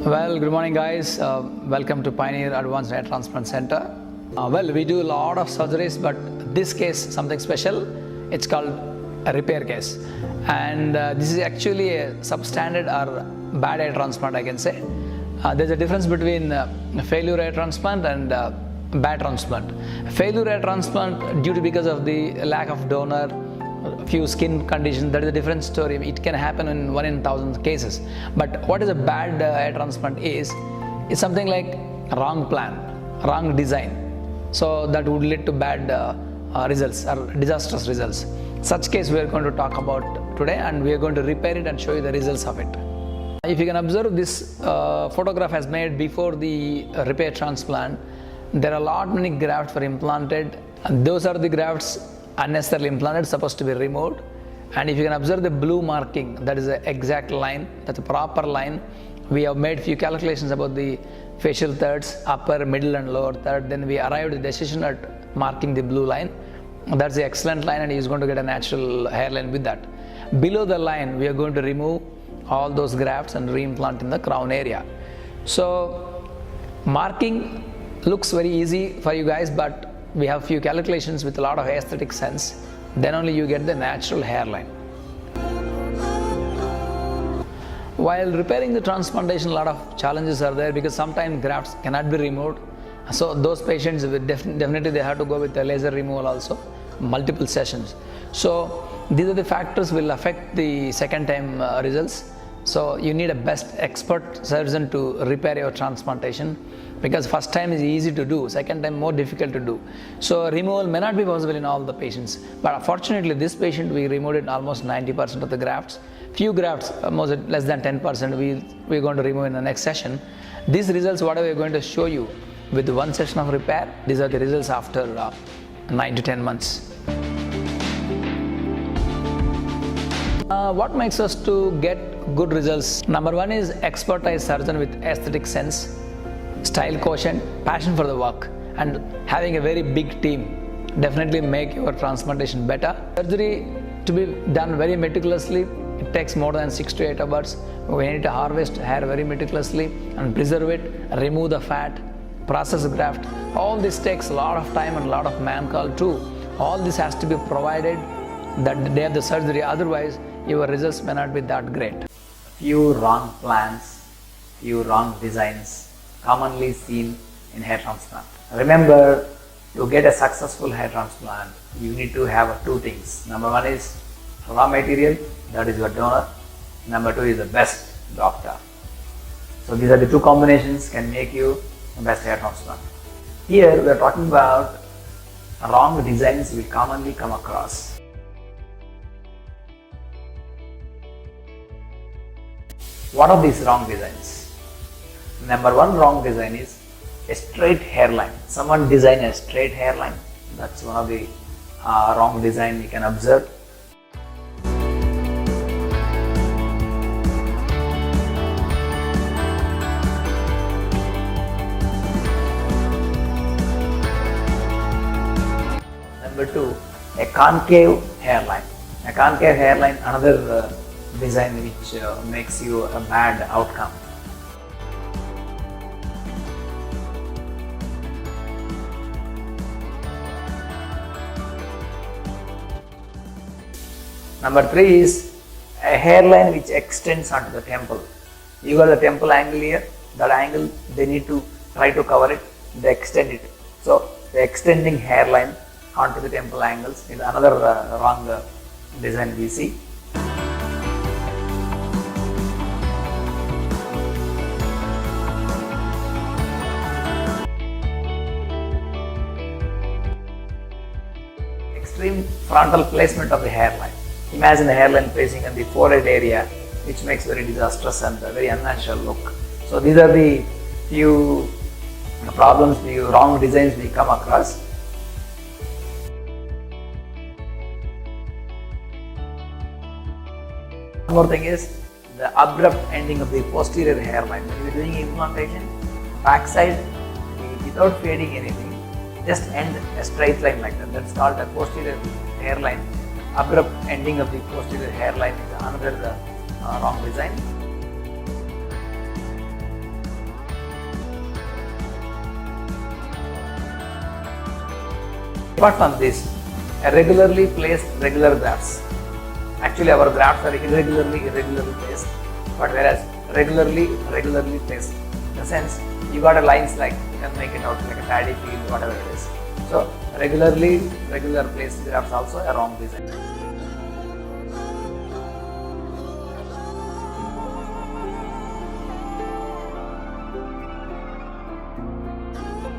Well, good morning guys. Welcome to Pioneer Advanced Hair Transplant Center. We do a lot of surgeries, but this case, something special. It's called a repair case. And this is actually a substandard or bad hair transplant, I can say. There's a difference between failure hair transplant and bad transplant. Failure hair transplant because of the lack of donor, few skin conditions, that is a different story. It can happen in 1 in 1,000 cases. But what is a bad hair transplant is something like wrong plan, wrong design. So that would lead to bad results or disastrous results. Such case we are going to talk about today, and we are going to repair it and show you the results of it. If you can observe, this photograph has made before the repair transplant. There are many grafts were implanted, and those are the grafts unnecessarily implanted, supposed to be removed. And if you can observe the blue marking, that is the exact line, that's a proper line. We have made few calculations about the facial thirds, upper, middle and lower third. Then we arrived at the decision at marking the blue line. That's the excellent line, and he is going to get a natural hairline with that. Below the line, we are going to remove all those grafts and reimplant in the crown area. So marking looks very easy for you guys, but we have few calculations with a lot of aesthetic sense. Then only you get the natural hairline. While repairing the transplantation, a lot of challenges are there because sometimes grafts cannot be removed. So those patients definitely they have to go with the laser removal also, multiple sessions. So these are the factors will affect the second time results. So you need a best expert surgeon to repair your transplantation, because first time is easy to do, second time more difficult to do. So removal may not be possible in all the patients, but fortunately this patient we removed it almost 90% of the grafts. Few grafts, almost less than 10%, we're going to remove in the next session. These results, what we are going to show you with one session of repair, these are the results after 9 to 10 months. What makes us to get good results? Number one is expertise surgeon with aesthetic sense, style quotient, passion for the work, and having a very big team definitely make your transplantation better. Surgery to be done very meticulously, it takes more than 6 to 8 hours. We need to harvest hair very meticulously and preserve it, remove the fat, process graft. All this takes a lot of time and a lot of man call too. All this has to be provided that the day of the surgery, otherwise your results may not be that great. Few wrong plans, few wrong designs commonly seen in hair transplant. Remember, to get a successful hair transplant, you need to have two things. Number one is raw material, that is your donor. Number two is the best doctor. So these are the two combinations can make you the best hair transplant. Here we are talking about wrong designs we commonly come across. What are these wrong designs? Number one wrong design is a straight hairline. Someone designed a straight hairline. That's one of the wrong design you can observe. Number two, a concave hairline. A concave hairline, another design which makes you a bad outcome. Number three is a hairline which extends onto the temple. You got the temple angle here, that angle they need to try to cover it, they extend it. So the extending hairline onto the temple angles is another wrong design we see. Extreme frontal placement of the hairline. Imagine the hairline placing in the forehead area, which makes very disastrous and very unnatural look. So these are the few problems, few wrong designs we come across. One more thing is the abrupt ending of the posterior hairline. When you are doing implantation, backside without fading anything, just end a straight line like that. That's called a posterior hairline. Abrupt ending of the posterior hairline is another wrong design. Apart from this, a regularly placed regular grafts. Actually, our grafts are irregularly placed, but whereas regularly placed. In the sense, you got a lines like, you can make it out like a paddy field, whatever it is. So, regular placed grafts also a wrong design.